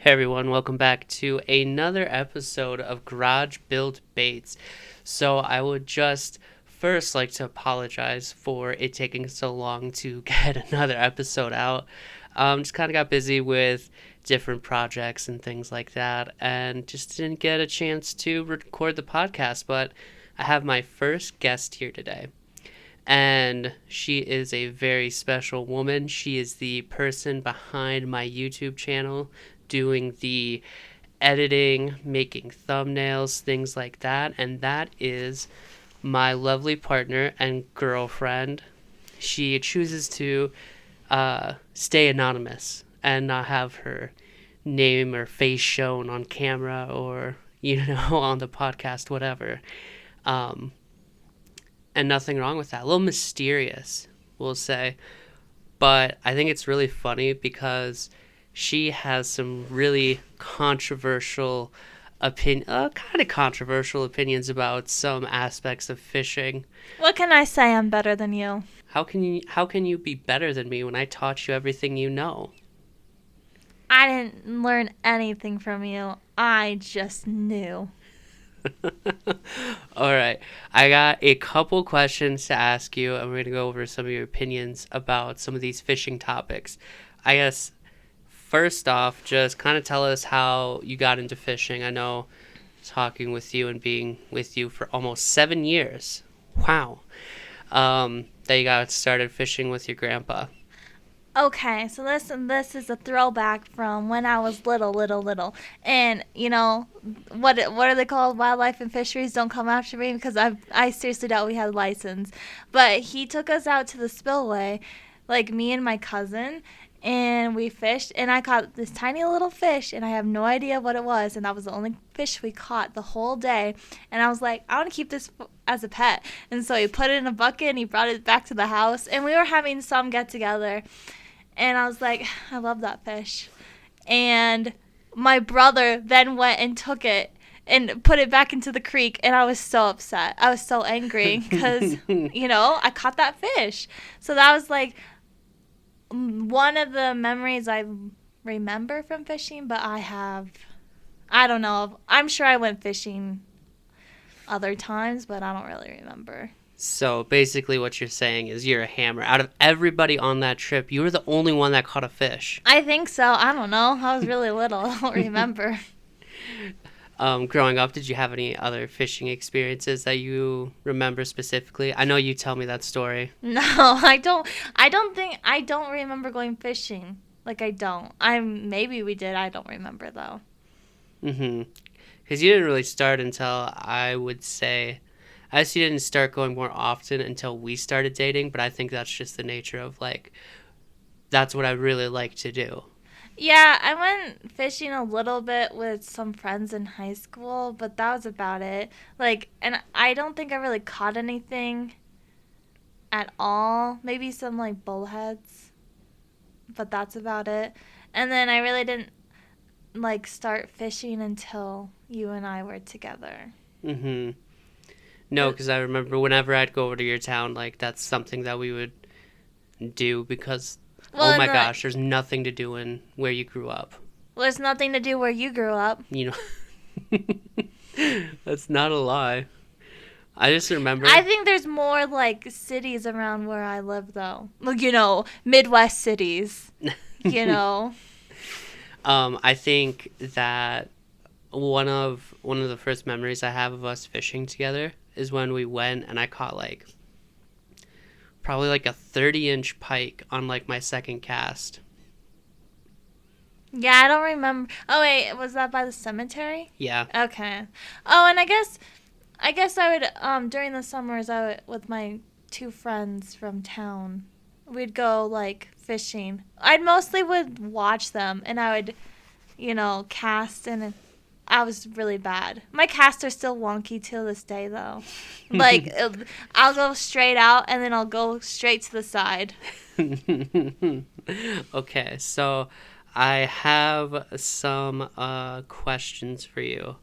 Hey everyone, welcome back to another episode of Garage Build Baits. So I would just first like to apologize for it taking so long to get another episode out. Just kind of got busy with different projects and things like that, and just didn't get a chance to record the podcast. But I have my first guest here today. And she is a very special woman. She is the person behind my YouTube channel, doing the editing, making thumbnails, things like that. And that is my lovely partner and girlfriend. She chooses to stay anonymous and not have her name or face shown on camera or, on the podcast, whatever. And nothing wrong with that. A little mysterious, we'll say. But I think it's really funny because she has some really controversial kind of controversial opinions about some aspects of fishing. What can I say? I'm better than you. How can you be better than me when I taught you everything you know? I didn't learn anything from you. I just knew. All right. I got a couple questions to ask you, and we're going to go over some of your opinions about some of these fishing topics. I guess, first off, just kind of tell us how you got into fishing. I know talking with you and being with you for almost 7 years. Wow. That you got started fishing with your grandpa. Okay, so this is a throwback from when I was little. And what are they called? Wildlife and fisheries don't come after me because I seriously doubt we had a license. But he took us out to the spillway, like me and my cousin, and we fished. And I caught this tiny little fish, and I have no idea what it was. And that was the only fish we caught the whole day. And I was like, I want to keep this as a pet. And so he put it in a bucket and he brought it back to the house. And we were having some get together. And I was like, I love that fish. And my brother then went and took it and put it back into the creek. And I was so upset. I was so angry because, I caught that fish. So that was like one of the memories I remember from fishing. But I don't know. I'm sure I went fishing other times, but I don't really remember. So basically what you're saying is you're a hammer. Out of everybody on that trip, you were the only one that caught a fish. I think so. I don't know. I was really little. I don't remember. Growing up, did you have any other fishing experiences that you remember specifically? I know you tell me that story. No, I don't. I don't remember going fishing. Like I don't. Maybe we did. I don't remember though. Mm-hmm. Because you didn't really start until, I would say, I guess you didn't start going more often until we started dating, but I think that's just the nature of, that's what I really like to do. Yeah, I went fishing a little bit with some friends in high school, but that was about it. And I don't think I really caught anything at all. Maybe some bullheads, but that's about it. And then I really didn't start fishing until you and I were together. Mm-hmm. No, because I remember whenever I'd go over to your town, that's something that we would do because, Well, oh my gosh, there's nothing to do in where you grew up. Well, there's nothing to do where you grew up. That's not a lie. I just remember. I think there's more cities around where I live, though. Midwest cities. I think that one of the first memories I have of us fishing together is when we went and I caught probably a 30-inch pike on my second cast. Yeah, I don't remember. Oh wait, was that by the cemetery? Yeah. Okay. Oh, and I guess I would during the summers with my two friends from town. We'd go fishing. I'd mostly would watch them and I would cast, and I was really bad. My casts are still wonky till this day, though. I'll go straight out, and then I'll go straight to the side. Okay, so I have some questions for you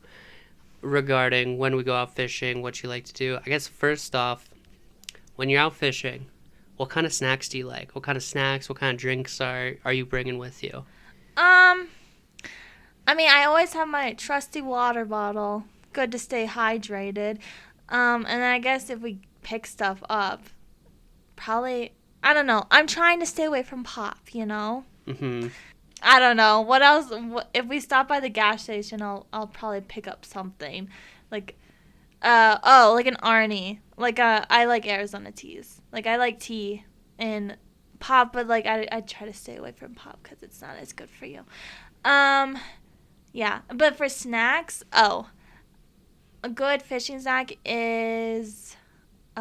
regarding when we go out fishing, what you like to do. I guess first off, when you're out fishing, what kind of snacks do you like? What kind of snacks, what kind of drinks are you bringing with you? I mean, I always have my trusty water bottle. Good to stay hydrated. And then I guess if we pick stuff up, probably, I don't know. I'm trying to stay away from pop, you know? Mm-hmm. I don't know. What else? If we stop by the gas station, I'll probably pick up something. Like, like an Arnie. Like, I like Arizona teas. Like, I like tea and pop, but, like, I try to stay away from pop because it's not as good for you. Yeah. But for snacks, a good fishing snack is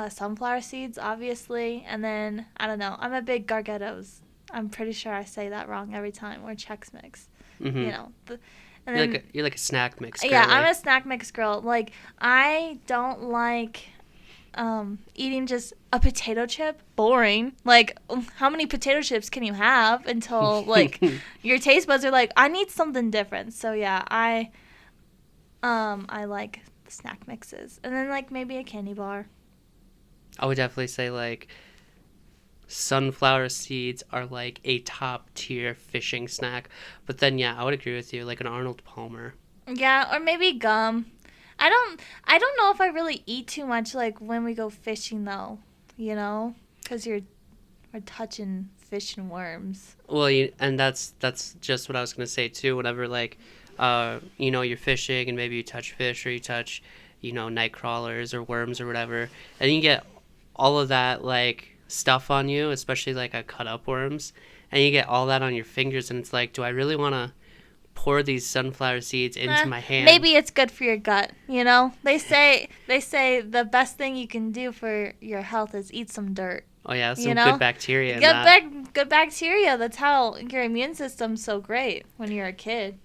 sunflower seeds, obviously. And then, I don't know. I'm a big Gargettos. I'm pretty sure I say that wrong every time. Or Chex Mix. Mm-hmm. You know. And You're like a snack mix girl. Yeah, I'm a snack mix girl. Like, I don't like eating just a potato chip. Boring. Like, how many potato chips can you have until, like, your taste buds are like, I need something different. So, yeah, I like the snack mixes. And then, like, maybe a candy bar. I would definitely say, like, sunflower seeds are like a top tier fishing snack. But then, yeah, I would agree with you, like an Arnold Palmer. Yeah, or maybe gum. I don't know if I really eat too much, like, when we go fishing, though, you know? Because we're touching fish and worms. Well, and that's just what I was going to say, too. Whenever, like, you're fishing and maybe you touch fish or you touch, night crawlers or worms or whatever, and you get all of that, like, stuff on you, especially, like, a cut up worms, and you get all that on your fingers, and it's like, do I really want to pour these sunflower seeds into my hand? Maybe it's good for your gut, you know? They say the best thing you can do for your health is eat some dirt. Oh, yeah, some good bacteria. Good bacteria. That's how your immune system's so great when you're a kid.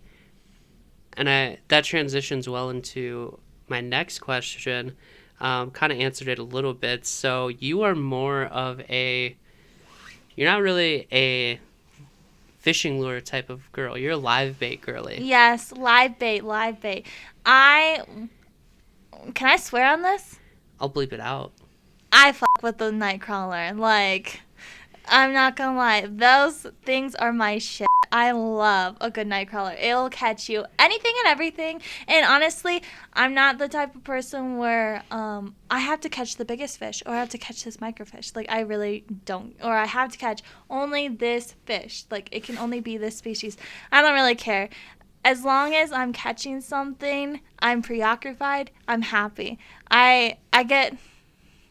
And that transitions well into my next question. Kind of answered it a little bit. So you are more of you're not really a fishing lure type of girl. You're a live bait girly. Yes, live bait. Can I swear on this? I'll bleep it out. I fuck with the Nightcrawler. Like, I'm not gonna lie. Those things are my shit. I love a good Nightcrawler. It'll catch you anything and everything. And honestly, I'm not the type of person where I have to catch the biggest fish or I have to catch this microfish. Like, I really don't. Or I have to catch only this fish. Like, it can only be this species. I don't really care. As long as I'm catching something, I'm preoccupied, I'm happy. I get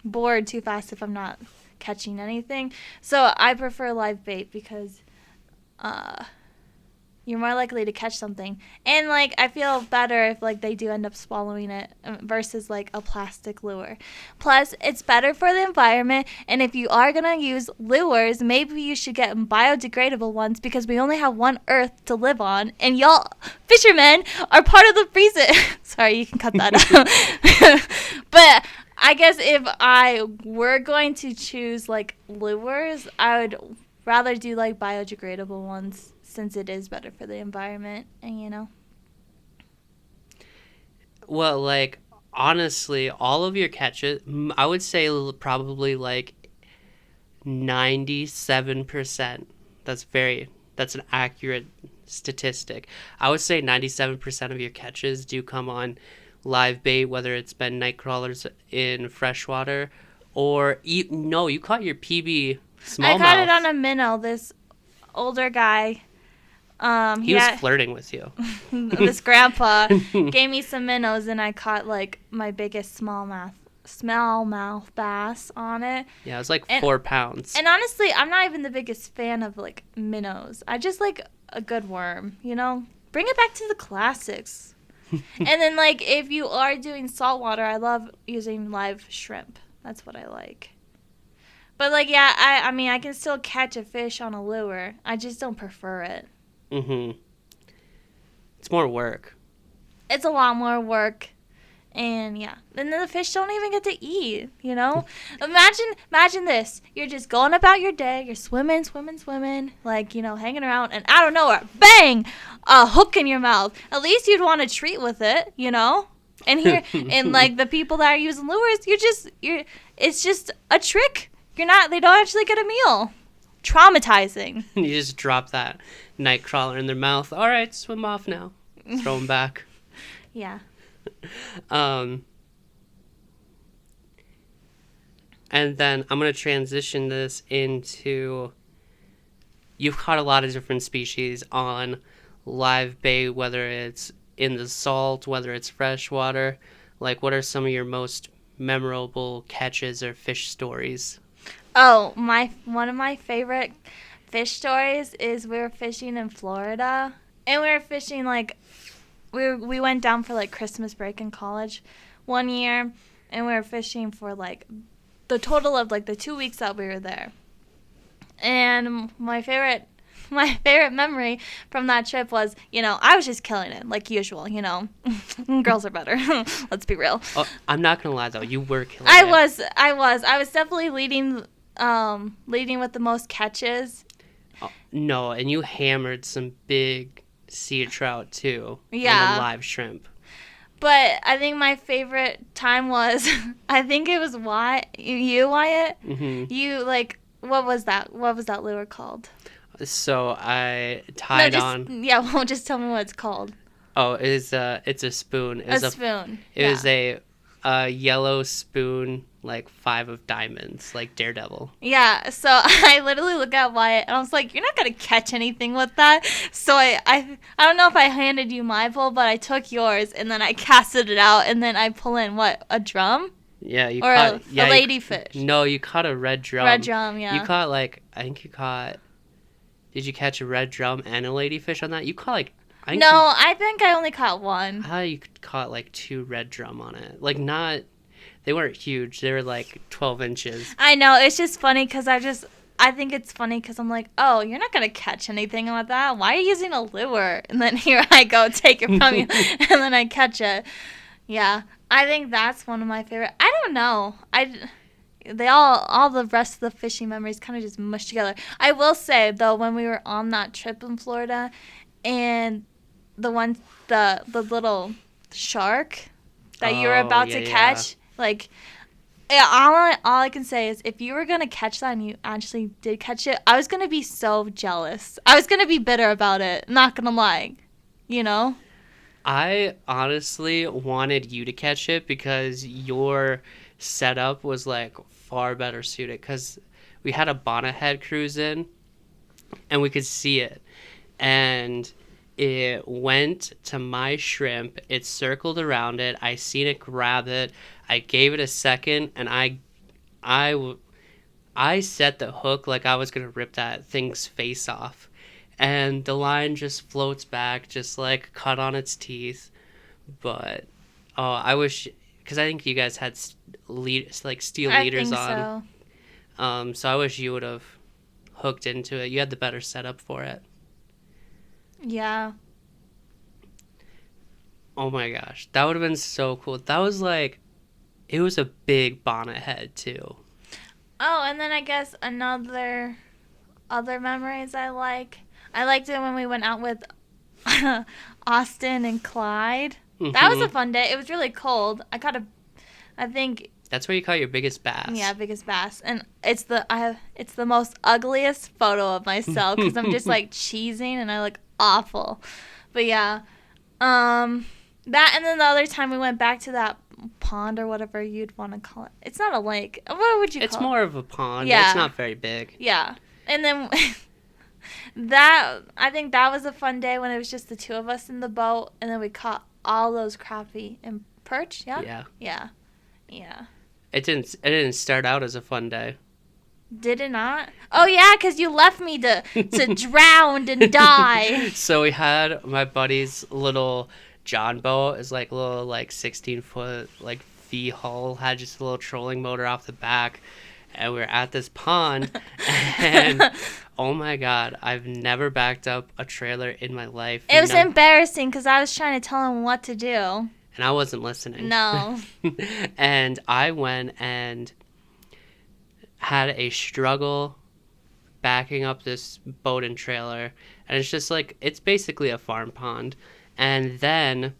bored too fast if I'm not catching anything. So I prefer live bait because you're more likely to catch something. And, like, I feel better if, like, they do end up swallowing it versus, like, a plastic lure. Plus, it's better for the environment. And if you are going to use lures, maybe you should get biodegradable ones because we only have one earth to live on. And y'all, fishermen, are part of the reason. Sorry, you can cut that out. But I guess if I were going to choose, like, lures, I would rather do, like, biodegradable ones since it is better for the environment and, Well, like, honestly, all of your catches, I would say probably, like, 97%. That's an accurate statistic. I would say 97% of your catches do come on live bait, whether it's been night crawlers in freshwater or you caught your PB smallmouth. I caught it on a minnow. This older guy, he was flirting with you. This grandpa gave me some minnows, and I caught, like, my biggest smallmouth bass on it. Yeah, it was like 4 pounds. And honestly, I'm not even the biggest fan of, like, minnows. I just like a good worm, Bring it back to the classics. And then, like, if you are doing saltwater, I love using live shrimp. That's what I like. But, like, yeah, I mean, I can still catch a fish on a lure. I just don't prefer it. Mm-hmm. It's more work. It's a lot more work. And, yeah. And then the fish don't even get to eat, Imagine this. You're just going about your day. You're swimming, like, hanging around. And out of nowhere, bang, a hook in your mouth. At least you'd want to treat with it, And here, and, like, the people that are using lures, it's just a trick. They don't actually get a meal. Traumatizing. You just drop that night crawler in their mouth. All right, swim off now. throw them back. Yeah. And then I'm going to transition this into, you've caught a lot of different species on live bait, whether it's in the salt, whether it's freshwater. Like, what are some of your most memorable catches or fish stories? Oh, one of my favorite fish stories is we were fishing in Florida, and we were fishing like we went down for like Christmas break in college one year, and we were fishing for like the total of like the 2 weeks that we were there. And my favorite memory from that trip was, I was just killing it like usual, Girls are better. Let's be real. Oh, I'm not going to lie though, you were killing I it. I was definitely leading with the most catches. Oh, no, and you hammered some big sea trout too. Yeah. On the live shrimp. But I think my favorite time was, I think it was Wyatt. Mm-hmm. You like, what was that? What was that lure called? So I tied on. Yeah, well, just tell me what it's called. Oh, it's a spoon. A spoon. It was a yellow spoon, like 5 of diamonds, like Daredevil. Yeah, so I literally look at Wyatt and I was like, you're not going to catch anything with that. So I don't know if I handed you my pole, but I took yours and then I casted it out and then I pull in, what, a drum? Yeah, you or caught... a ladyfish. No, you caught a red drum. Red drum, yeah. You caught I think you caught... Did you catch a red drum and a ladyfish on that? You caught I think I only caught one. I thought you caught 2 red drum on it. Not... They weren't huge. They were 12 inches. I know. It's just funny because I think it's funny because I'm like, oh, you're not going to catch anything with that. Why are you using a lure? And then here I go, take it from you, and then I catch it. Yeah. I think that's one of my favorite. I don't know. All the rest of the fishing memories kind of just mushed together. I will say, though, when we were on that trip in Florida and the little shark that you were about to catch, all I can say is if you were going to catch that and you actually did catch it, I was going to be so jealous. I was going to be bitter about it, not going to lie, I honestly wanted you to catch it because your setup was far better suited because we had a bonnet head cruise in and we could see it. And it went to my shrimp. It circled around it. I seen it grab it. I gave it a second, and I set the hook like I was gonna rip that thing's face off, and the line just floats back, just cut on its teeth. But I wish, because I think you guys had steel leaders on. So I wish you would have hooked into it. You had the better setup for it. Yeah. Oh my gosh, that would have been so cool. That was it was a big bonnet head too. Oh, and then I guess other memories I liked it when we went out with Austin and Clyde. Mm-hmm. That was a fun day. It was really cold. I think that's where you caught your biggest bass. Yeah, biggest bass. And it's the most ugliest photo of myself because I'm just cheesing and I look awful. But yeah, that, and then the other time we went back to that pond or whatever you'd want to call it. It's not a lake. What would you call it? It's more of a pond. Yeah. It's not very big. Yeah. And then I think that was a fun day when it was just the two of us in the boat, and then we caught all those crappie and perch. Yeah. Yeah. Yeah. Yeah. It didn't start out as a fun day. Did it not? Oh yeah, because you left me to drown and die. So we had my buddy's little John boat. It's a little 16-foot V hull, had just a little trolling motor off the back, and we were at this pond, and oh my god, I've never backed up a trailer in my life. It was embarrassing because I was trying to tell him what to do, and I wasn't listening. No. And I went and had a struggle backing up this boat and trailer, and it's just it's basically a farm pond. And then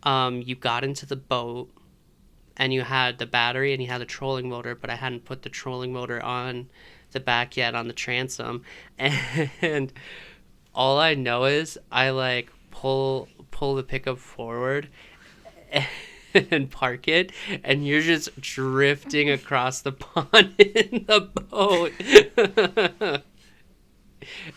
you got into the boat and you had the battery and you had the trolling motor, but I hadn't put the trolling motor on the back yet on the transom. And All I know is I like pull the pickup forward and park it, and you're just drifting across the pond in the boat.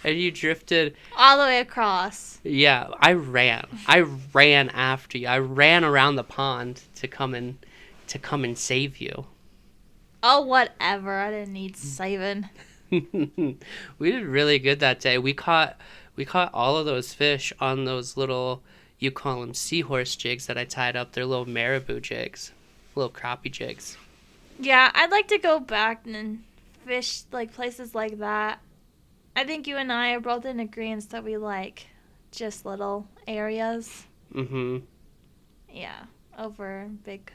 And you drifted. All the way across. Yeah, I ran. I ran after you. I ran around the pond to come and save you. Oh, whatever. I didn't need saving. We did really good that day. We caught all of those fish on those little, you call them seahorse jigs that I tied up. They're little marabou jigs, little crappie jigs. Yeah, I'd like to go back and fish like places like that. I think you and I are both in agreement that we like just little areas. Mm-hmm. Yeah, over big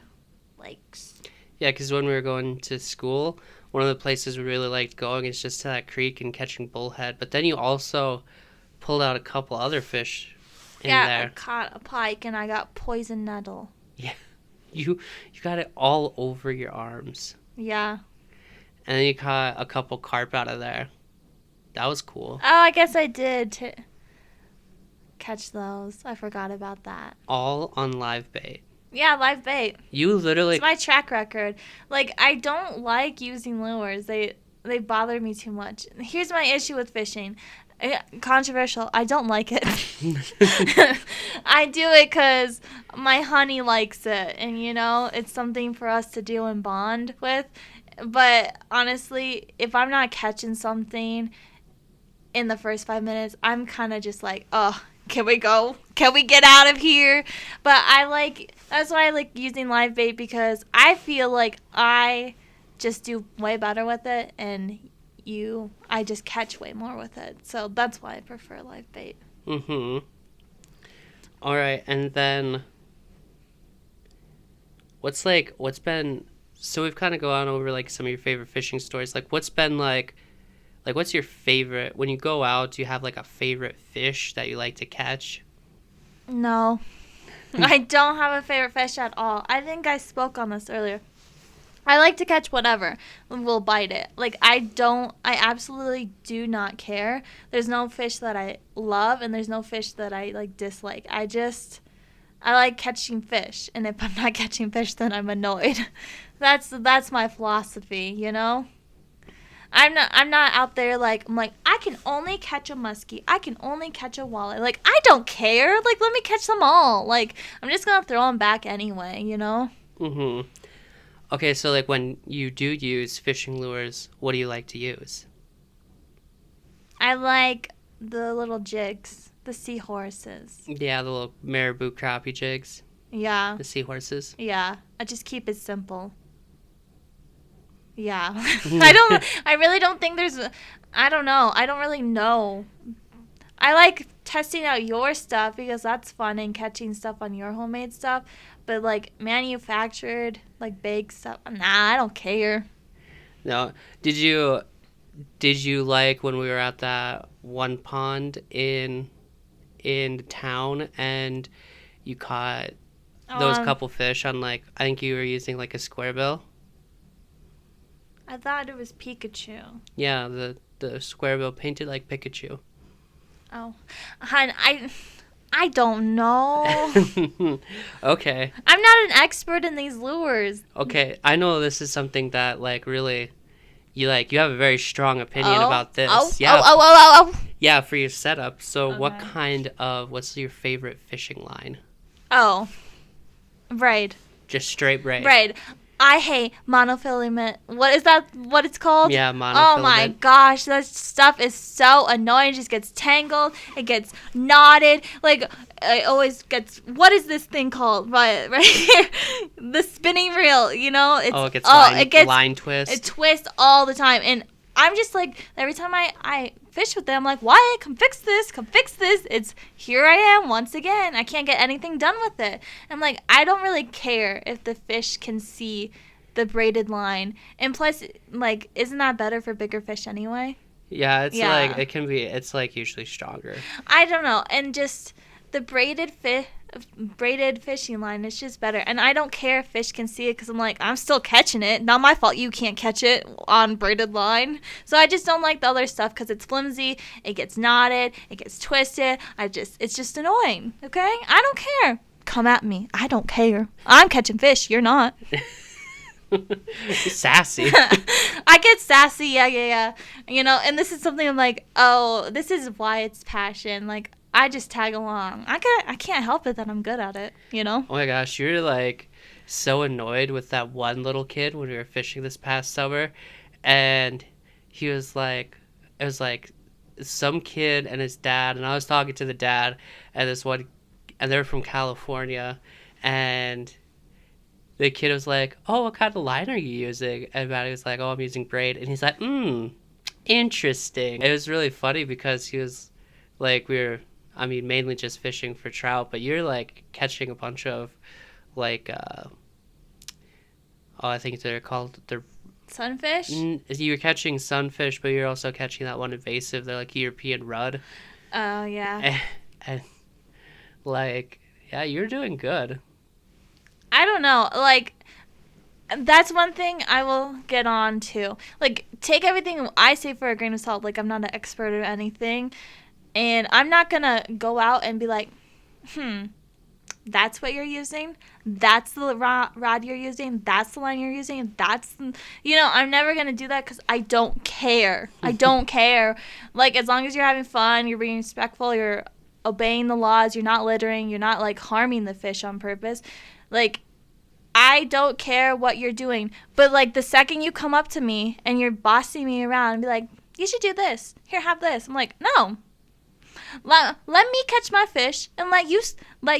lakes. Yeah, because when we were going to school, one of the places we really liked going is just to that creek and catching bullhead. But then you also pulled out a couple other fish in there. I caught a pike and I got poison nettle. Yeah, you got it all over your arms. Yeah. And then you caught a couple carp out of there. That was cool. Oh, I guess I did catch those. I forgot about that. All on live bait. Yeah, live bait. You literally... It's my track record. Like, I don't like using lures. They bother me too much. Here's my issue with fishing. Controversial. I don't like it. I do it because my honey likes it. And, you know, it's something for us to do and bond with. But, honestly, if I'm not catching something in the first 5 minutes, I'm kind of just like, oh, can we go? Can we get out of here? But that's why I like using live bait, because I feel like I just do way better with it, and I just catch way more with it. So that's why I prefer live bait. Mm-hmm. All right, and then so we've kind of gone over like some of your favorite fishing stories. Like what's been like what's your favorite, when you go out, do you have like a favorite fish that you like to catch? No. I don't have a favorite fish at all. I think I spoke on this earlier. I like to catch whatever will bite it. Like, I absolutely do not care. There's no fish that I love, and there's no fish that I, like, dislike. I like catching fish, and if I'm not catching fish, then I'm annoyed. That's my philosophy, you know? I'm not out there I'm like, I can only catch a muskie. I can only catch a walleye. Like, I don't care. Like, let me catch them all. Like, I'm just going to throw them back anyway, you know? Mm-hmm. Okay, so like when you do use fishing lures, what do you like to use? I like the little jigs, the seahorses. Yeah, the little marabou crappie jigs. Yeah. The seahorses. Yeah. I just keep it simple. Yeah. I really don't think I don't know. I don't really know. I like testing out your stuff because that's fun, and catching stuff on your homemade stuff. But like manufactured, like baked stuff, nah, I don't care. No. Did you like when we were at that one pond in town and you caught those couple fish on I think you were using like a square bill? I thought it was Pikachu. Yeah, the square bill painted like Pikachu. Oh, hon, I don't know. Okay. I'm not an expert in these lures. Okay, I know this is something that really you have a very strong opinion about this. Yeah, for your setup. So Okay. what's your favorite fishing line? Oh, braid. Just straight braid. Braid. I hate monofilament. What is that? What it's called? Yeah, monofilament. Oh my gosh, that stuff is so annoying. It just gets tangled. It gets knotted. Like, it always gets. What is this thing called? Right here, the spinning reel. You know, it gets line twist. It twists all the time, and I'm just like, every time I fish with them, I'm like, Wyatt, come fix this, come fix this. It's, here I am once again. I can't get anything done with it. I'm like, I don't really care if the fish can see the braided line. And plus, like, isn't that better for bigger fish anyway? Yeah, it's usually stronger. I don't know. And just the braided fish, braided fishing line. It's just better. And I don't care if fish can see it because I'm like, I'm still catching it. Not my fault you can't catch it on braided line. So I just don't like the other stuff because it's flimsy. It gets knotted. It gets twisted. It's just annoying. Okay? I don't care. Come at me. I don't care. I'm catching fish. You're not. Sassy. I get sassy. Yeah. You know, and this is something I'm like, oh, this is why it's passion. Like, I just tag along. I can't help it that I'm good at it, you know? Oh my gosh, you're like so annoyed with that one little kid when we were fishing this past summer, and he was like, it was like some kid and his dad, and I was talking to the dad, and this one, and they're from California, and the kid was like, "Oh, what kind of line are you using?" And Maddie was like, "Oh, I'm using braid," and he's like, interesting." It was really funny because he was like, mainly just fishing for trout, but you're like catching a bunch of like I think they're called the Sunfish? You're catching sunfish, but you're also catching that one invasive, they're like European rudd. Oh, yeah. And like, yeah, you're doing good. I don't know. Like, that's one thing I will get on to. Like, take everything I say for a grain of salt. Like, I'm not an expert or anything. And I'm not going to go out and be like, that's what you're using? That's the rod you're using? That's the line you're using? I'm never going to do that because I don't care. I don't care. Like, as long as you're having fun, you're being respectful, you're obeying the laws, you're not littering, you're not, like, harming the fish on purpose. Like, I don't care what you're doing. But, like, the second you come up to me and you're bossing me around and be like, you should do this. Here, have this. I'm like, no. Let me catch my fish and let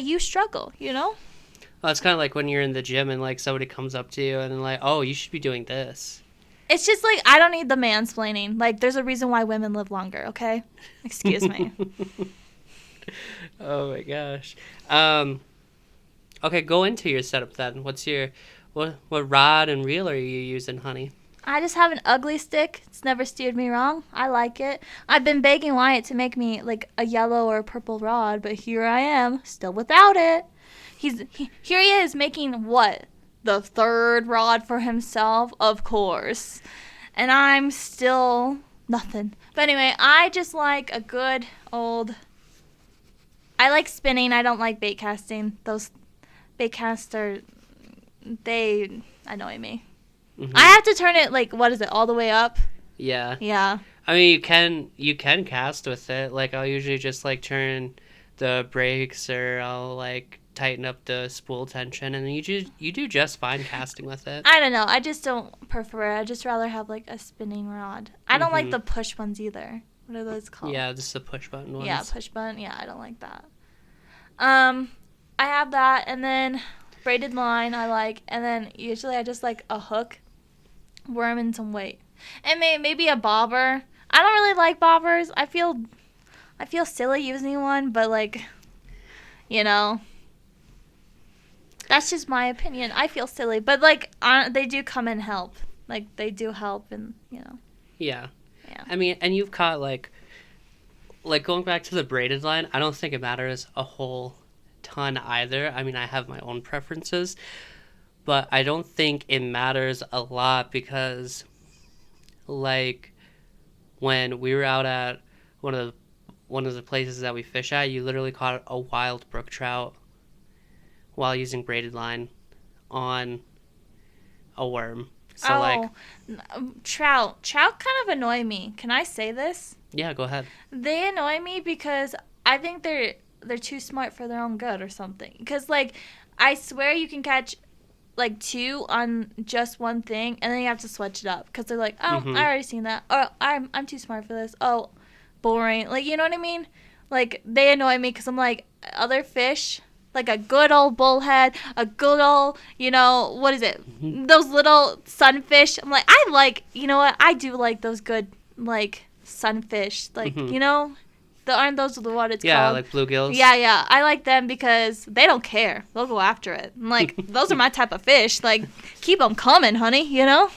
you struggle, you know? Well, it's kind of like when you're in the gym and like somebody comes up to you and like, oh, you should be doing this. It's just like, I don't need the mansplaining. Like, there's a reason why women live longer, okay? Excuse me. Oh my gosh. Okay, go into your setup then. What rod and reel are you using, honey? I just have an ugly stick. It's never steered me wrong. I like it. I've been begging Wyatt to make me like a yellow or purple rod, but here I am, still without it. Here he is making what? The third rod for himself, of course. And I'm still nothing. But anyway, I just like a good old... I like spinning. I don't like bait casting. Those bait casts they annoy me. Mm-hmm. I have to turn it, like, what is it, all the way up? Yeah. Yeah. I mean, you can cast with it. Like, I'll usually just, like, turn the brakes or I'll, like, tighten up the spool tension, and you do just fine casting with it. I don't know. I just don't prefer it. I'd just rather have, like, a spinning rod. I don't like the push ones either. What are those called? Yeah, just the push button ones. Yeah, push button. Yeah, I don't like that. I have that, and then braided line I like, and then usually I just like a hook, worm, and some weight, and maybe a bobber. I don't really like bobbers. I feel silly using one, but like, you know, that's just my opinion. I feel silly, but like they do come and help. Like they do help, and you know. Yeah. Yeah. I mean, and you've caught like going back to the braided line, I don't think it matters a whole ton either. I mean, I have my own preferences, but I don't think it matters a lot because, like, when we were out at one of the places that we fish at, you literally caught a wild brook trout while using braided line on a worm. So trout kind of annoy me. Can I say this? Yeah, go ahead. They annoy me because I think they're too smart for their own good or something. Because, like, I swear you can catch, like, 2 on just one thing, and then you have to switch it up. Because they're like, oh, I already seen that. Or I'm too smart for this. Oh, boring. Like, you know what I mean? Like, they annoy me because I'm like, other fish, like a good old bullhead, a good old, you know, what is it? Those little sunfish. I'm like, you know what? I do like those good, like, sunfish. Like, you know? Aren't those what it's called? Yeah, like bluegills. Yeah. I like them because they don't care. They'll go after it. I'm like, those are my type of fish. Like, keep them coming, honey, you know?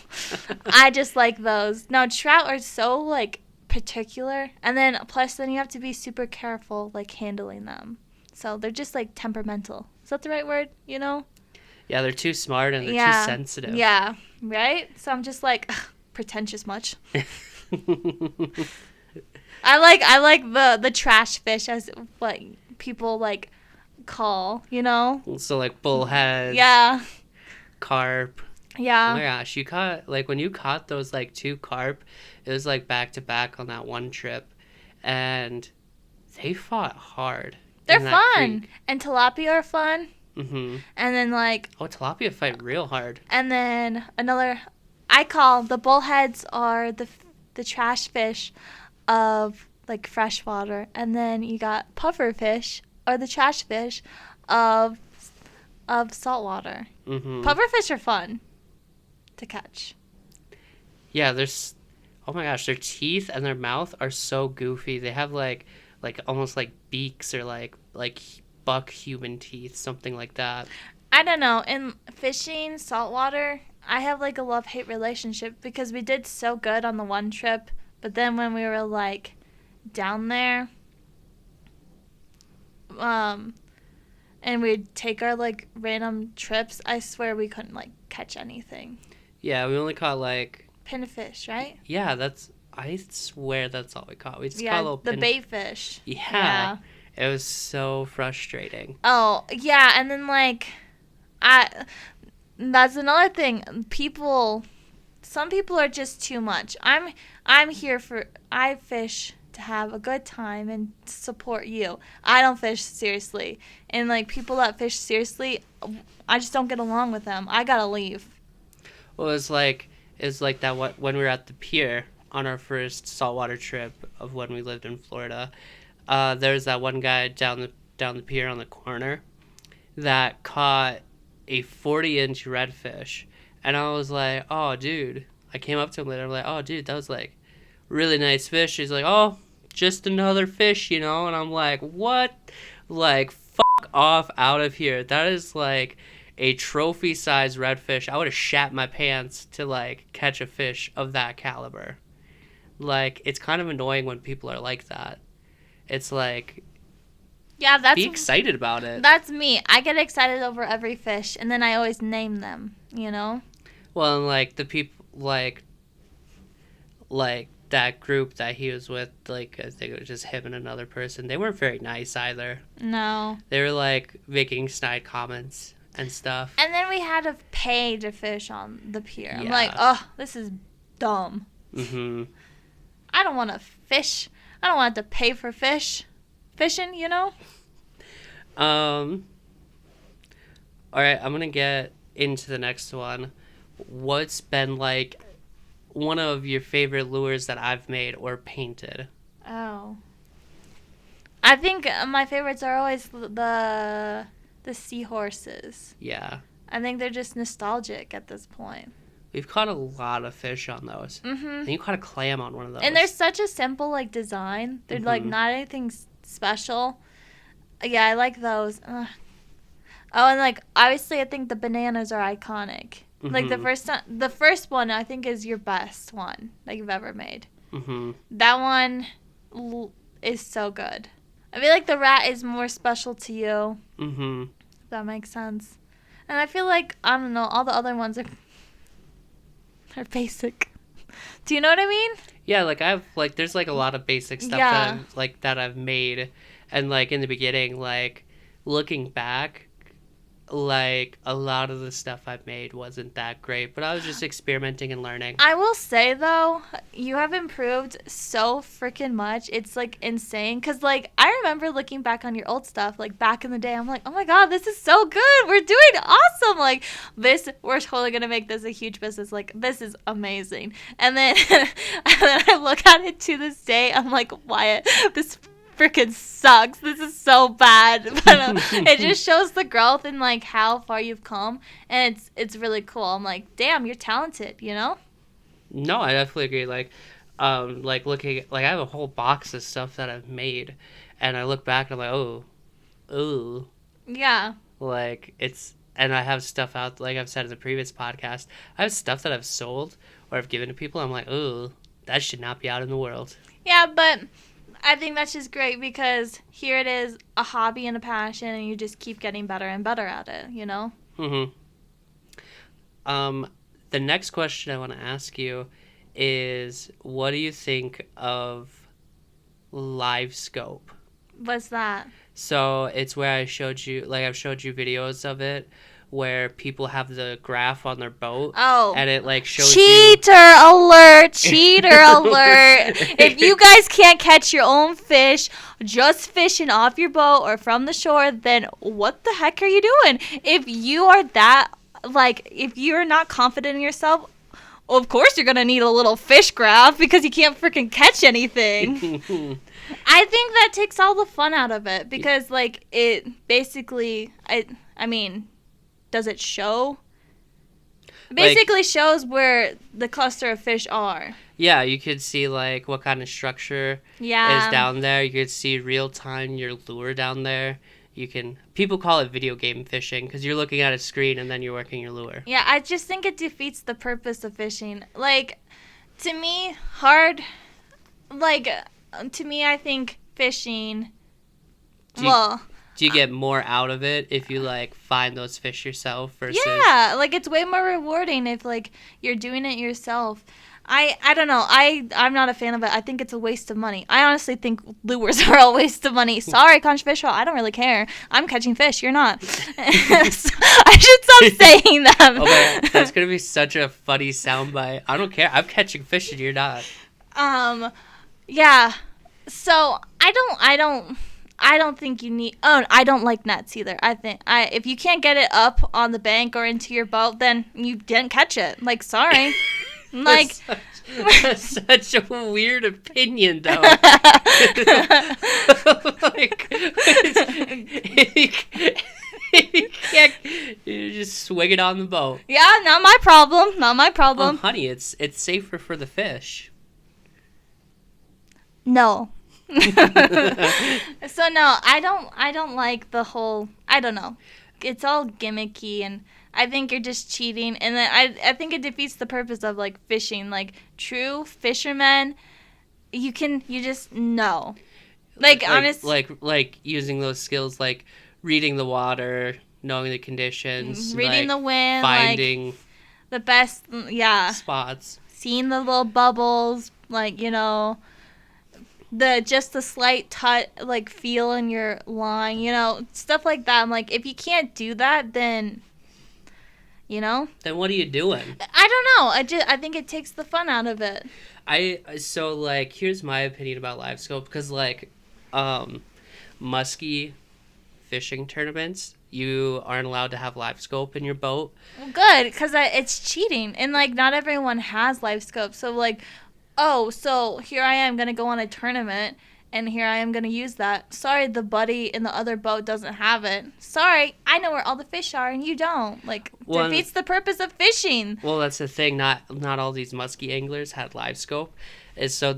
I just like those. Now, trout are so, like, particular. And then, plus, then you have to be super careful, like, handling them. So they're just like temperamental. Is that the right word? You know? Yeah, they're too smart and they're Yeah. too sensitive. Yeah. Right? So I'm just like, ugh, pretentious much. I like the trash fish as what people like call, you know? So like bullheads, Yeah. carp. Oh Yeah. my gosh, you caught like when you caught those like 2 carp, it was like back to back on that one trip, and they fought hard. They're in that fun. creek. And tilapia are fun. Mm-hmm. And then like Oh, tilapia fight real hard. and then another I call the bullheads are the trash fish of like freshwater, and then you got puffer fish or the trash fish of saltwater. Mm-hmm. Puffer fish are fun to catch. Yeah, there's. Oh my gosh, their teeth and their mouth are so goofy. They have like almost like beaks or like buck human teeth, something like that. I don't know. In fishing saltwater, I have like a love-hate relationship because we did so good on the one trip, but then when we were like down there, and we'd take our like random trips, I swear we couldn't like catch anything. Yeah, we only caught like. Pinfish, right? Yeah, that's. I swear that's all we caught. We just caught Yeah, little the bait fish. Yeah. It was so frustrating. Oh, yeah, and then like that's another thing. Some people are just too much. I'm here for I fish to have a good time and support you. I don't fish seriously. And like people that fish seriously, I just don't get along with them. I got to leave. Well, it was like that when we were at the pier on our first saltwater trip of when we lived in Florida. There was that one guy down the pier on the corner that caught a 40-inch redfish, and I was like, "Oh, dude!" I came up to him later. I'm like, "Oh, dude, that was like really nice fish." He's like, "Oh, just another fish, you know?" And I'm like, "What? Like, fuck off out of here! That is like a trophy-sized redfish. I would have shat my pants to like catch a fish of that caliber." Like, it's kind of annoying when people are like that. It's like, Yeah, be excited about it. That's me. I get excited over every fish, and then I always name them, you know? Well, and like the people, like that group that he was with, like I think it was just him and another person. They weren't very nice either. No. They were like making snide comments and stuff. And then we had to pay to fish on the pier. I'm Yeah. like, oh, this is dumb. Mm-hmm. I don't want to fish. I don't want to pay for fishing, you know? All right, I'm gonna get into the next one. What's been like one of your favorite lures that I've made or painted? Oh. I think my favorites are always the seahorses. Yeah. I think they're just nostalgic at this point. We've caught a lot of fish on those. Mm-hmm. And you caught a clam on one of those. And they're such a simple like design. They're like Mhm. not anything special. Yeah, I like those. Ugh. Oh, and like obviously, I think the bananas are iconic. Like Mhm. the first one I think is your best one that you've ever made. Mm-hmm. That one is so good. I feel like the rat is more special to you. Mm-hmm. If that makes sense. And I feel like I don't know, all the other ones are basic. Do you know what I mean? Yeah, like I've like there's like a lot of basic stuff Yeah. that I've made, and like in the beginning, like looking back, like a lot of the stuff I've made wasn't that great, but I was just experimenting and learning. I will say though, you have improved so freaking much. It's like insane. Cause like I remember looking back on your old stuff, like back in the day, I'm like, oh my god, this is so good. We're doing awesome. Like we're totally gonna make this a huge business. Like this is amazing. And then, and then I look at it to this day. I'm like, Wyatt, this freaking sucks. This is so bad. But it just shows the growth and like how far you've come, and it's really cool. I'm like, damn, you're talented, you know? No, I definitely agree. Like looking, like I have a whole box of stuff that I've made, and I look back and I'm like, oh, Yeah. like and I have stuff out, like I've said in the previous podcast, I have stuff that I've sold or I've given to people. I'm like, oh, that should not be out in the world. Yeah, but I think that's just great because here it is, a hobby and a passion, and you just keep getting better and better at it, you know? Mm-hmm. The next question I want to ask you is, what do you think of LiveScope? What's that? So it's where I've showed you videos of it where people have the graph on their boat. Oh. And it like shows Cheater alert! Cheater alert! If you guys can't catch your own fish just fishing off your boat or from the shore, then what the heck are you doing? If you are that, like, if you're not confident in yourself, well, of course you're gonna need a little fish graph because you can't freaking catch anything. I think that takes all the fun out of it because, like, it basically, I mean, does it show? It basically shows where the cluster of fish are. Yeah, you could see, like, what kind of structure is down there. You could see real time your lure down there. People call it video game fishing because you're looking at a screen and then you're working your lure. Yeah, I just think it defeats the purpose of fishing. Like, to me, I think fishing, do you get more out of it if you, like, find those fish yourself versus... Yeah, like, it's way more rewarding if, like, you're doing it yourself. I don't know. I'm not a fan of it. I think it's a waste of money. I honestly think lures are a waste of money. Sorry, Conch Fish Hall. I don't really care. I'm catching fish. You're not. I should stop saying that. Okay, that's going to be such a funny soundbite. I don't care. I'm catching fish and you're not. Yeah. So, I don't think you need... Oh, I don't like nets either. If you can't get it up on the bank or into your boat, then you didn't catch it. Like, sorry. Like... That's such a weird opinion, though. Like, you just swing it on the boat. Yeah, not my problem. Not my problem. Honey, it's safer for the fish. No. So no, I don't like the whole, I don't know. It's all gimmicky and I think you're just cheating and then I think it defeats the purpose of like fishing. Like true fishermen, you just know. Like honestly, like using those skills like reading the water, knowing the conditions, reading the wind, finding like the best spots. Seeing the little bubbles, like, you know, the slight touch, like feel in your line, you know, stuff like that. I'm like, if you can't do that, then, you know, then what are you doing? I don't know. I think it takes the fun out of it. So like here's my opinion about LiveScope because like musky fishing tournaments, you aren't allowed to have LiveScope in your boat. Well, good, because it's cheating, and like not everyone has LiveScope, so like. Oh, so here I am going to go on a tournament, and here I am going to use that. Sorry, the buddy in the other boat doesn't have it. Sorry, I know where all the fish are, and you don't. Like, defeats the purpose of fishing. Well, that's the thing. Not all these musky anglers had LiveScope. And so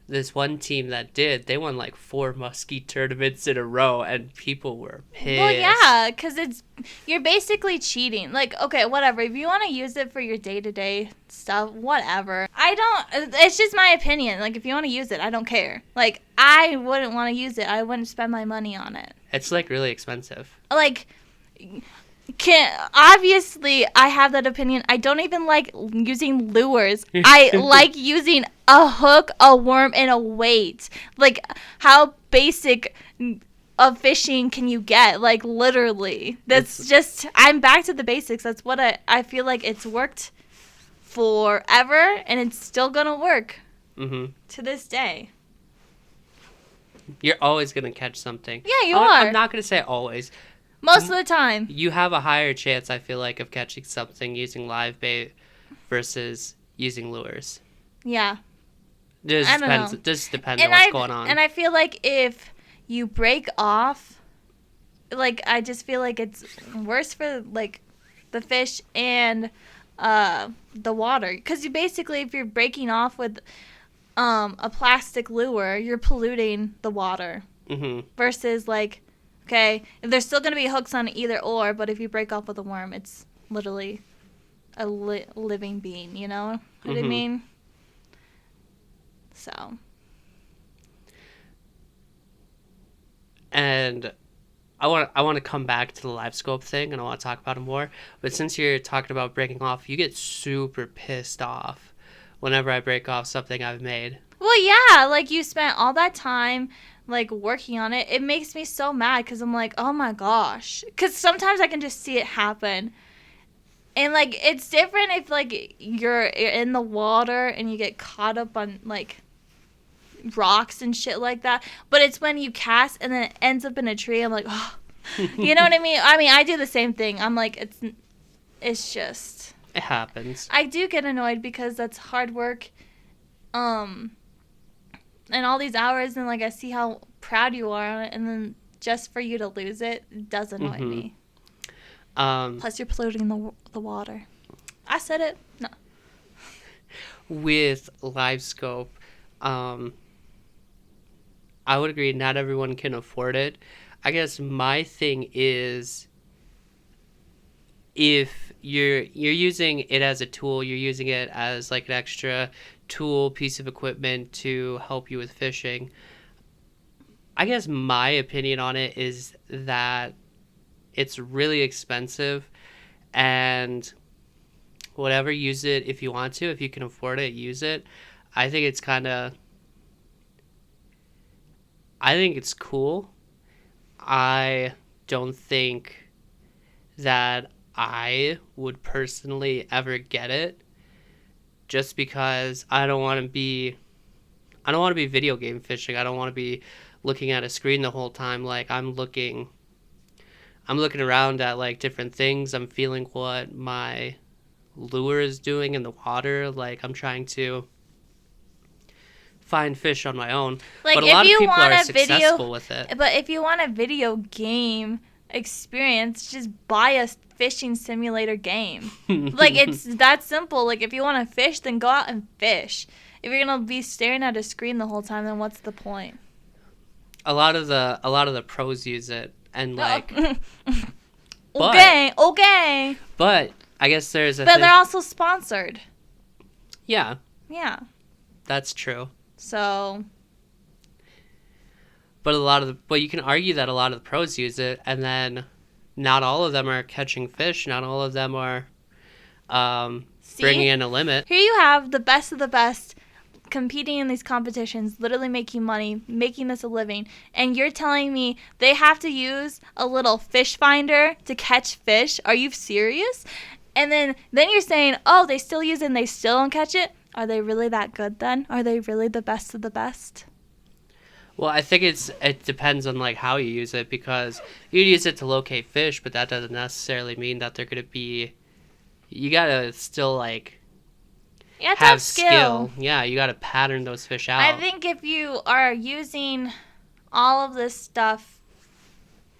this one team that did, they won like 4 musky tournaments in a row, and people were pissed. Well, yeah, because you're basically cheating. Like, okay, whatever. If you want to use it for your day-to-day stuff, whatever. It's just my opinion. Like, if you want to use it, I don't care. Like, I wouldn't want to use it. I wouldn't spend my money on it. It's, like, really expensive. Like... Obviously, I have that opinion. I don't even like using lures. I like using a hook, a worm, and a weight. Like, how basic of fishing can you get? Like, literally. I'm back to the basics. That's what I feel like it's worked forever, and it's still going to work to this day. You're always going to catch something. Yeah, you are. I'm not going to say always. Most of the time. You have a higher chance, I feel like, of catching something using live bait versus using lures. Yeah. It just depends on what's going on. And I feel like if you break off, like, I just feel like it's worse for, like, the fish and the water. Because basically, if you're breaking off with a plastic lure, you're polluting the water. Mm-hmm. Versus, like... Okay, there's still going to be hooks on either or, but if you break off with a worm, it's literally a living being, you know what I mean? So. And I want to come back to the live scope thing, and I want to talk about it more. But since you're talking about breaking off, you get super pissed off whenever I break off something I've made. Well, yeah, like you spent all that time like working on it. It makes me so mad because I'm like, oh my gosh. Because sometimes I can just see it happen. And like it's different if like you're in the water and you get caught up on like rocks and shit like that. But it's when you cast and then it ends up in a tree. I'm like, oh, you know what I mean? I mean, I do the same thing. I'm like, it's just. It happens. I do get annoyed because that's hard work. And all these hours, and like I see how proud you are on it, and then just for you to lose it does annoy me. Plus, you're polluting the water. I said it. No. With LiveScope, I would agree. Not everyone can afford it. I guess my thing is, if you're using it as a tool, you're using it as like an extra tool, piece of equipment to help you with fishing. I guess my opinion on it is that it's really expensive, and whatever, use it if you want to. If you can afford it, use it. I think it's cool. I don't think that I would personally ever get it, just because I don't want to be video game fishing. I don't want to be looking at a screen the whole time. Like I'm looking around at like different things. I'm feeling what my lure is doing in the water. Like I'm trying to find fish on my own. Like, but a lot of people are successful with it. But if you want a video game experience, just buy a fishing simulator game. Like, it's that simple. Like, if you want to fish, then go out and fish. If you're gonna be staring at a screen the whole time, then what's the point? A lot of the pros use it, and like. Okay. But I guess there's a. But they're also sponsored. Yeah. Yeah. That's true. So. But you can argue that a lot of the pros use it, and then not all of them are catching fish. Not all of them are bringing in a limit. Here you have the best of the best competing in these competitions, literally making money, making this a living, and you're telling me they have to use a little fish finder to catch fish? Are you serious? And then you're saying, oh, they still use it and they still don't catch it? Are they really that good then? Are they really the best of the best? Well, I think it depends on like how you use it, because you use it to locate fish, but that doesn't necessarily mean that they're gonna be. You gotta still like have skill. Yeah, you gotta pattern those fish out. I think if you are using all of this stuff,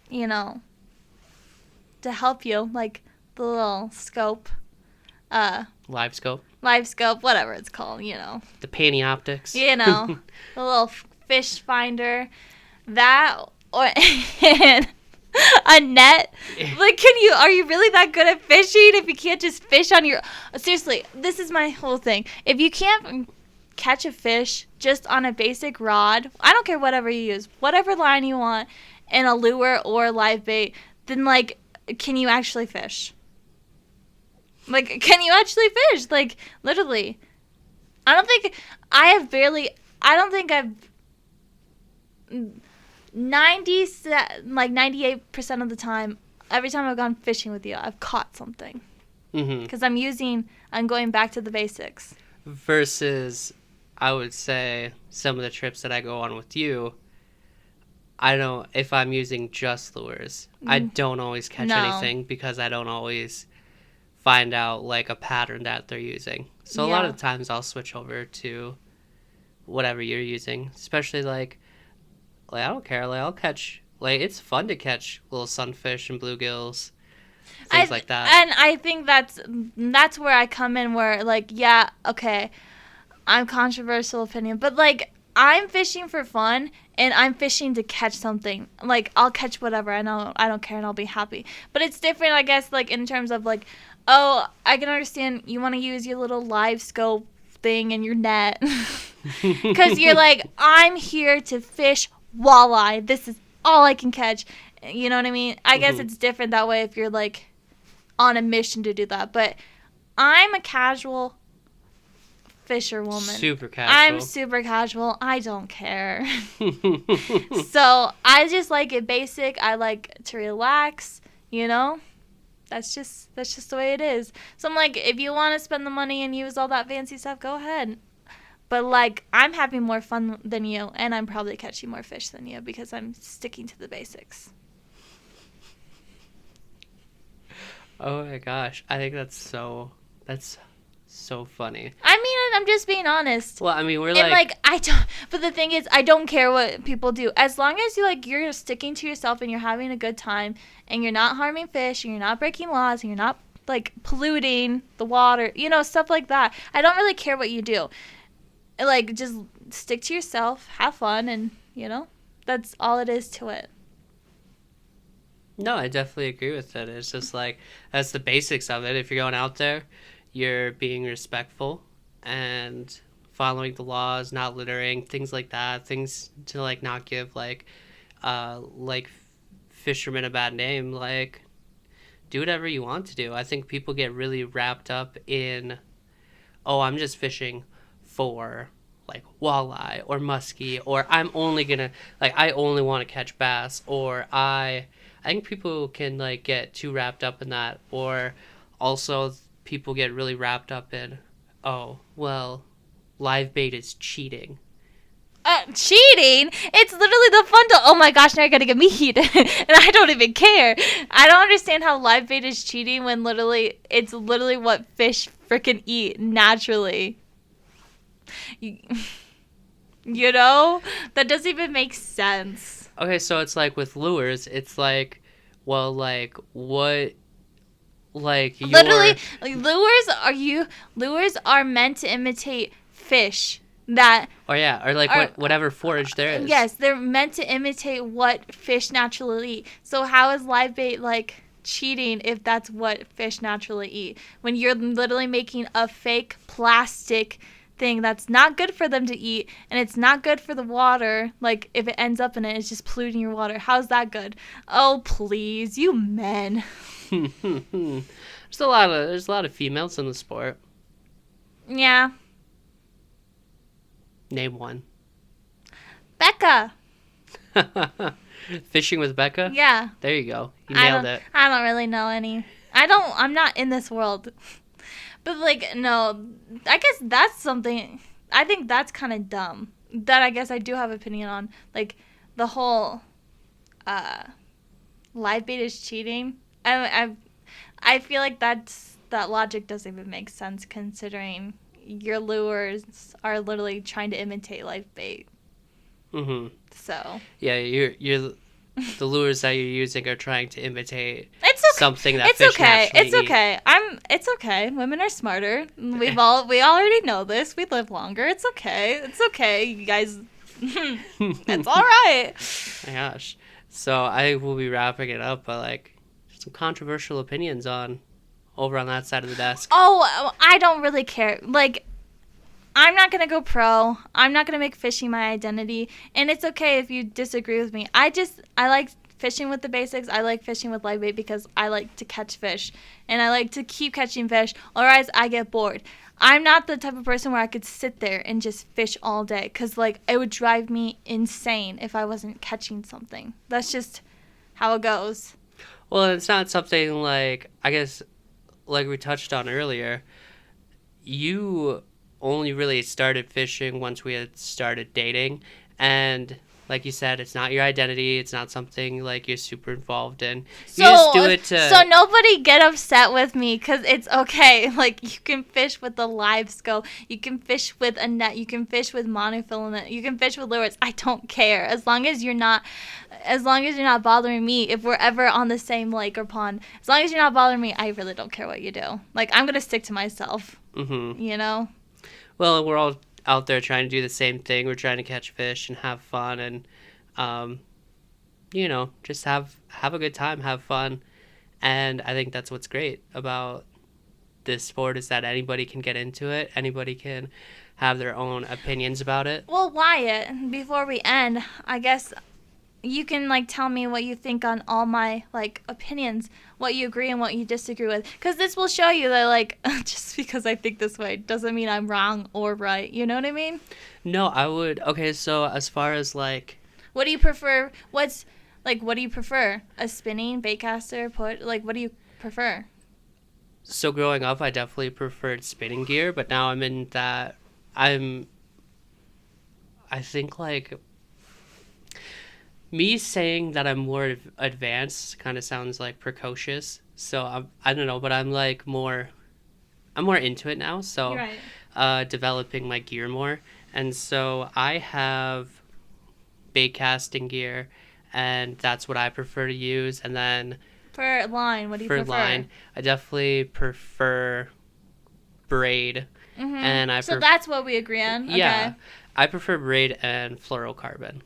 to help you, like the little scope, live scope, whatever it's called, the panty optics, the little fish finder, that or a net. Like, are you really that good at fishing if you can't just fish on your... Seriously, this is my whole thing. If you can't catch a fish just on a basic rod, I don't care whatever you use, whatever line you want, and a lure or live bait, then, like, can you actually fish? Like, can you actually fish? Like, literally. I don't think I've 98% of the time, every time I've gone fishing with you, I've caught something. Because I'm going back to the basics. Versus, I would say, some of the trips that I go on with you, if I'm using just lures, I don't always catch anything, because I don't always find out like a pattern that they're using. So a lot of times I'll switch over to whatever you're using, especially like I don't care. Like I'll catch. Like it's fun to catch little sunfish and bluegills, things like that. And I think that's where I come in. Where like, yeah, okay, I'm controversial opinion, but like I'm fishing for fun and I'm fishing to catch something. Like I'll catch whatever. I don't care, and I'll be happy. But it's different, I guess. Like in terms of like, oh, I can understand you want to use your little live scope thing and your net, because you're like, I'm here to fish walleye. This is all I can catch. You know what I mean? I guess it's different that way if you're like on a mission to do that. But I'm a casual fisherwoman. Super casual. I'm super casual. I don't care. So I just like it basic. I like to relax, you know? That's just the way it is. So I'm like, if you want to spend the money and use all that fancy stuff, go ahead. But like, I'm having more fun than you, and I'm probably catching more fish than you because I'm sticking to the basics. Oh my gosh, I think that's so funny. I mean, I'm just being honest. Well, I mean, we're and like I don't. But the thing is, I don't care what people do as long as you're sticking to yourself and you're having a good time and you're not harming fish and you're not breaking laws and you're not like polluting the water, you know, stuff like that. I don't really care what you do. Like, just stick to yourself, have fun, and you know, that's all it is to it. No, I definitely agree with it. It's just like, that's the basics of it. If you're going out there, you're being respectful and following the laws, not littering, things like that. Things to like not give like fishermen a bad name. Like, do whatever you want to do. I think people get really wrapped up in, oh, I'm just fishing for like walleye or muskie, or I'm only gonna I only want to catch bass, or I think people can like get too wrapped up in that, or also people get really wrapped up in, oh, well, live bait is cheating. Cheating? It's literally the fun to, oh my gosh, now you're gonna get me heated. And I don't even care. I don't understand how live bait is cheating when it's literally what fish freaking eat naturally. You know? That doesn't even make sense. Okay, so it's like with lures, it's like, well, like, what, like, literally, lures are meant to imitate fish that... Or yeah, or like whatever forage there is. Yes, they're meant to imitate what fish naturally eat. So how is live bait, like, cheating if that's what fish naturally eat? When you're literally making a fake plastic thing that's not good for them to eat, and it's not good for the water. Like, if it ends up in it, it's just polluting your water. How's that good? Oh, please, you men. There's a lot of females in the sport. Yeah. Name one. Becca. Fishing with Becca? Yeah. There you go. You nailed it. I don't really know any. I'm not in this world. But, like, no, I guess that's something, I think that's kind of dumb. That I guess I do have opinion on. Like, the whole live bait is cheating. I feel like that logic doesn't even make sense considering your lures are literally trying to imitate live bait. Mm-hmm. So. Yeah, you're the lures that you're using are trying to imitate something that it's fish okay. naturally It's okay. It's okay. Women are smarter. We already know this. We live longer. It's okay. It's okay, you guys. It's all right. My gosh. So I will be wrapping it up, but like some controversial opinions over on that side of the desk. Oh, I don't really care. Like, I'm not going to go pro. I'm not going to make fishing my identity. And it's okay if you disagree with me. I like fishing with the basics. I like fishing with live bait because I like to catch fish. And I like to keep catching fish, or else I get bored. I'm not the type of person where I could sit there and just fish all day. Because, like, it would drive me insane if I wasn't catching something. That's just how it goes. Well, it's not something like, I guess, like we touched on earlier, you only really started fishing once we had started dating, and like you said, it's not your identity. It's not something like you're super involved in. You just do it to... So nobody get upset with me because it's okay. Like, you can fish with the live scope. You can fish with a net. You can fish with monofilament. You can fish with lures. I don't care. As long as you're not bothering me, if we're ever on the same lake or pond, as long as you're not bothering me, I really don't care what you do. Like, I'm going to stick to myself. Mm-hmm. You know? Well, we're all out there trying to do the same thing. We're trying to catch fish and have fun and, just have a good time, have fun. And I think that's what's great about this sport is that anybody can get into it. Anybody can have their own opinions about it. Well, Wyatt, before we end, I guess, you can like tell me what you think on all my like opinions, what you agree and what you disagree with, because this will show you that like just because I think this way doesn't mean I'm wrong or right. You know what I mean? No, I would. Okay, so as far as like, What do you prefer? What do you prefer? A spinning baitcaster? What do you prefer? so growing up, I definitely preferred spinning gear, but now I'm in that. I think like me saying that I'm more advanced kind of sounds like precocious. So I don't know, but I'm more into it now. You're So right. developing my gear more, and so I have bait casting gear, and that's what I prefer to use. And then For line, what do you for prefer? line, I definitely prefer braid, and So that's what we agree on. yeah, Okay. I prefer braid and fluorocarbon.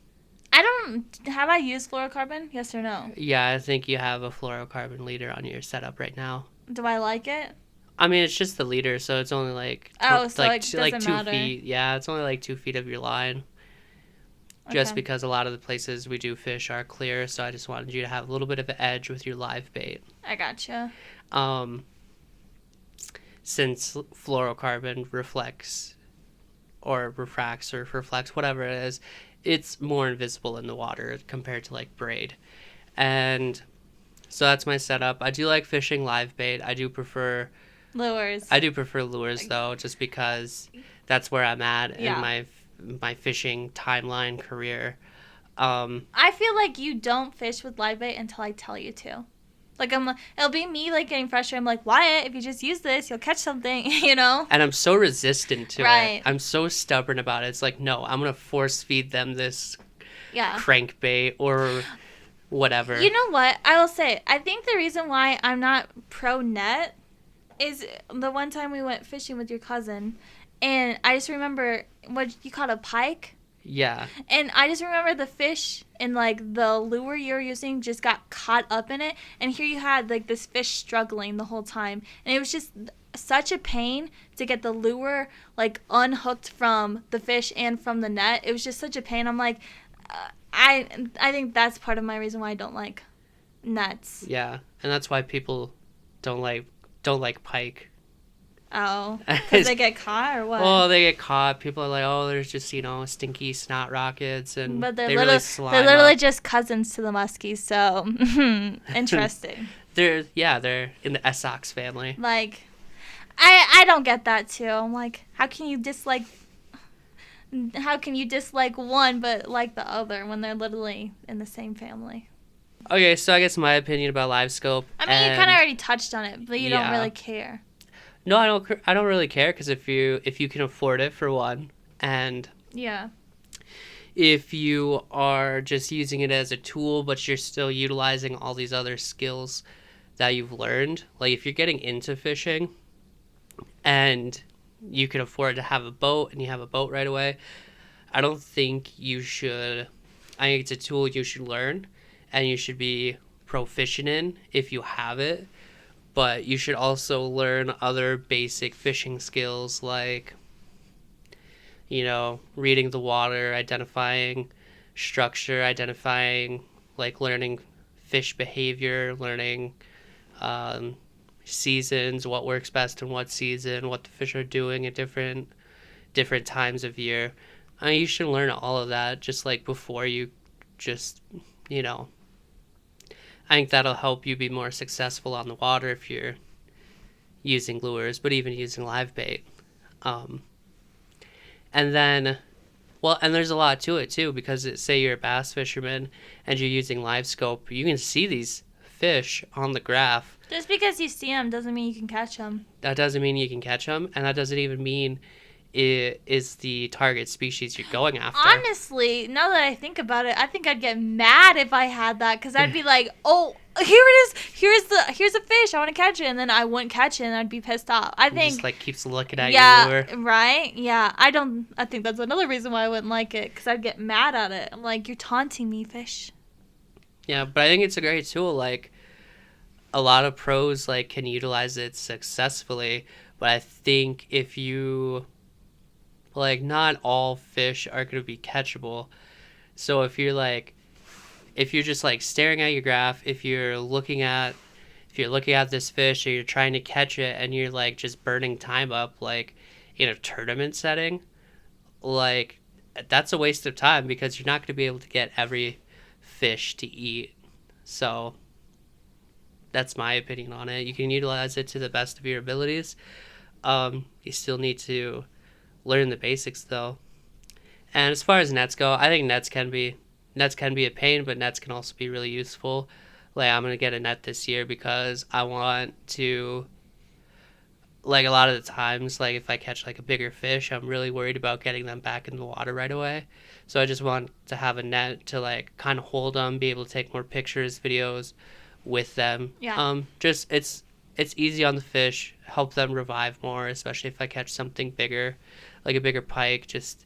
I don't have I used fluorocarbon? Yes or no? Yeah, I think you have a fluorocarbon leader on your setup right now. Do I like it? I mean, it's just the leader, so it's only like Oh, so it like doesn't 2 matter. feet. Yeah, it's only like 2 feet of your line. Just Okay. because a lot of the places we do fish are clear, so I just wanted you to have a little bit of an edge with your live bait. I gotcha. Since fluorocarbon reflects or refracts or reflects, whatever it is, it's more invisible in the water compared to like braid. And so that's my setup. I do like fishing live bait. I do prefer Lures. lures though, just because that's where I'm at in Yeah. my fishing timeline career. I feel like you don't fish with live bait until I tell you to. Like it'll be me like getting frustrated. I'm like, Wyatt, if you just use this, you'll catch something, you know? And I'm so resistant to it. Right. I'm so stubborn about it. It's like, no, I'm gonna force feed them this Yeah. crankbait or whatever. You know what? I will say, I think the reason why I'm not pro net is the one time we went fishing with your cousin, and I just remember what you called a pike. Yeah. And I just remember the fish and like the lure you were using just got caught up in it. And here you had like this fish struggling the whole time. And it was just such a pain to get the lure like unhooked from the fish and from the net. It was just such a pain. I'm like, I think that's part of my reason why I don't like nets. Yeah. And that's why people don't like pike. Oh, because they get caught or what? Well, they get caught. People are like, oh, there's just, stinky snot rockets, and But they really slime they're literally up. just cousins to the muskies, so interesting. They're in the Essex family. Like, I don't get that too. I'm like, how can you dislike one but like the other when they're literally in the same family? Okay, so I guess my opinion about live scope. I mean, you kind of already touched on it, but you don't Yeah. really care. No, I don't really care because if you can afford it for one, and Yeah. if you are just using it as a tool, but you're still utilizing all these other skills that you've learned, like if you're getting into fishing and you can afford to have a boat and you have a boat right away, I don't think you should. I think it's a tool you should learn and you should be proficient in if you have it. But you should also learn other basic fishing skills like, reading the water, identifying structure, learning fish behavior, learning seasons, what works best in what season, what the fish are doing at different times of year. You should learn all of that just like before you just, I think that'll help you be more successful on the water if you're using lures, but even using live bait. And then, and there's a lot to it too, because say you're a bass fisherman and you're using live scope, you can see these fish on the graph. Just because you see them doesn't mean you can catch them. That doesn't mean you can catch them, and that doesn't even mean it is the target species you're going after. Honestly, now that I think about it, I think I'd get mad if I had that, because I'd be like, oh, here it is. Here's a fish. I want to catch it, and then I wouldn't catch it, and I'd be pissed off. I think just like keeps looking at yeah, your lure. right? Yeah, I think that's another reason why I wouldn't like it, because I'd get mad at it. I'm like, you're taunting me, fish. Yeah, but I think it's a great tool. Like, a lot of pros can utilize it successfully, but I think if you not all fish are going to be catchable. So if you're if you're just like staring at your graph, if you're looking at this fish or you're trying to catch it and you're like just burning time up like in a tournament setting, like that's a waste of time because you're not going to be able to get every fish to eat. So that's my opinion on it. You can utilize it to the best of your abilities. You still need to learn the basics though. And as far as nets go, I think nets can be a pain, but nets can also be really useful. Like I'm gonna get a net this year because I want to. Like a lot of the times, like if I catch like a bigger fish, I'm really worried about getting them back in the water right away. So I just want to have a net to like kind of hold them, be able to take more pictures, videos with them. Yeah. Just it's easy on the fish, help them revive more, especially if I catch something bigger, like a bigger pike. Just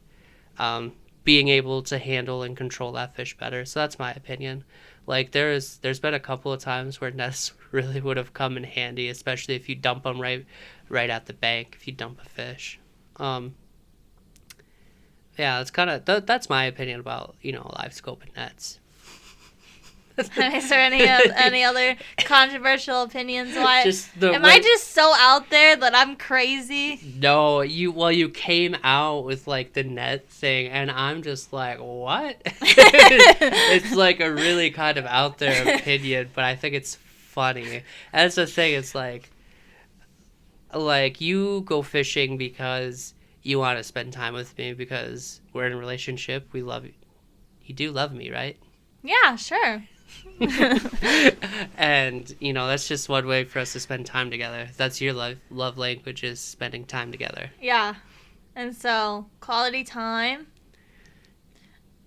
being able to handle and control that fish better. So that's my opinion. Like there's been a couple of times where nets really would have come in handy, especially if you dump them right at the bank. If you dump a fish, yeah, it's kind of that's my opinion about live scope and nets. Is there any other controversial opinions? Why am I way, just so out there that I'm crazy? No, you came out with like the net thing, and I'm just like, what? It's like a really kind of out there opinion, but I think it's funny. And that's the thing. It's like you go fishing because you want to spend time with me because we're in a relationship. We love you. You do love me, right? Yeah, sure. And that's just one way for us to spend time together. That's your love language, is spending time together. Yeah. And so quality time,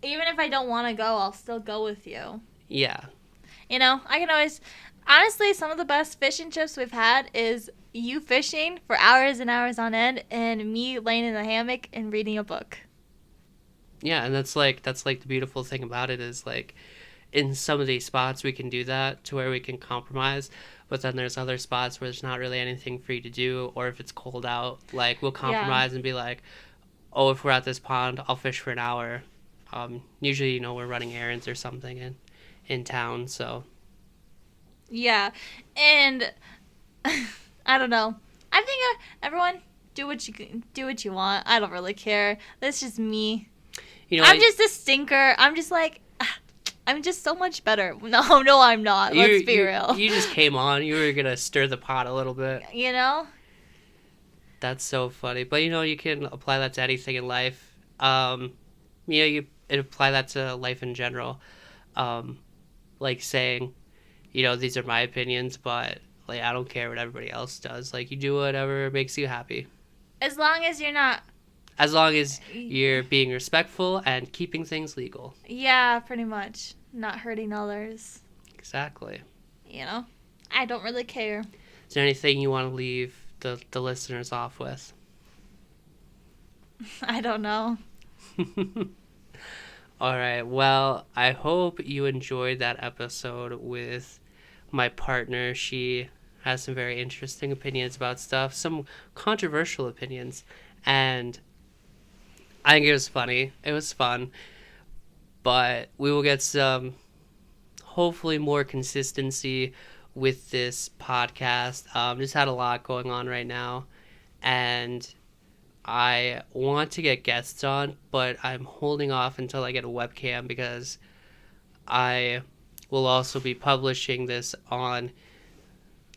even if I don't want to go, I'll still go with you. Yeah. I can always, honestly, some of the best fishing trips we've had is you fishing for hours and hours on end and me laying in a hammock and reading a book. Yeah, and that's like the beautiful thing about it is like in some of these spots we can do that to where we can compromise, but then there's other spots where there's not really anything for you to do, or if it's cold out, like we'll compromise and be like, oh, if we're at this pond, I'll fish for an hour. Usually, we're running errands or something in town, so. Yeah, and I don't know. I think everyone do what you want. I don't really care. That's just me. I'm just a stinker. I'm just like, I'm just so much better. No, I'm not. Let's be real. You just came on. You were gonna stir the pot a little bit. That's so funny. But you can apply that to anything in life. You apply that to life in general. Like saying, these are my opinions, but like I don't care what everybody else does. Like you do whatever makes you happy. As long as you're not. As long as you're being respectful and keeping things legal. Yeah, pretty much. Not hurting others. Exactly. I don't really care. Is there anything you want to leave the listeners off with? I don't know. All right. Well, I hope you enjoyed that episode with my partner. She has some very interesting opinions about stuff, some controversial opinions, and I think it was funny. It was fun. But we will get some, hopefully, more consistency with this podcast. Just had a lot going on right now. And I want to get guests on, but I'm holding off until I get a webcam because I will also be publishing this on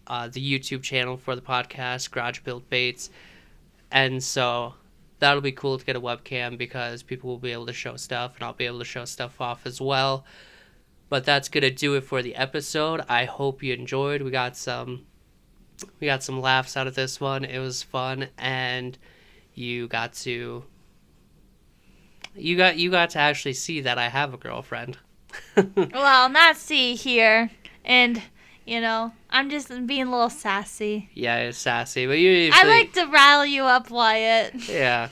the YouTube channel for the podcast, Garage Built Baits. And so that'll be cool to get a webcam because people will be able to show stuff and I'll be able to show stuff off as well. But that's going to do it for the episode. I hope you enjoyed. We got some laughs out of this one. It was fun, and you got to actually see that I have a girlfriend. Well, not see here. And I'm just being a little sassy. Yeah, it's sassy, but you. I like to rile you up, Wyatt. Yeah,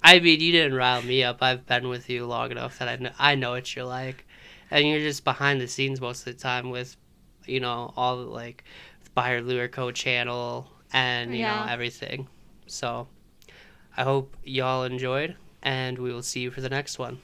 I mean, you didn't rile me up. I've been with you long enough that I know what you're like, and you're just behind the scenes most of the time with, all like the Buyer Lure Co. channel and you know everything. So, I hope y'all enjoyed, and we will see you for the next one.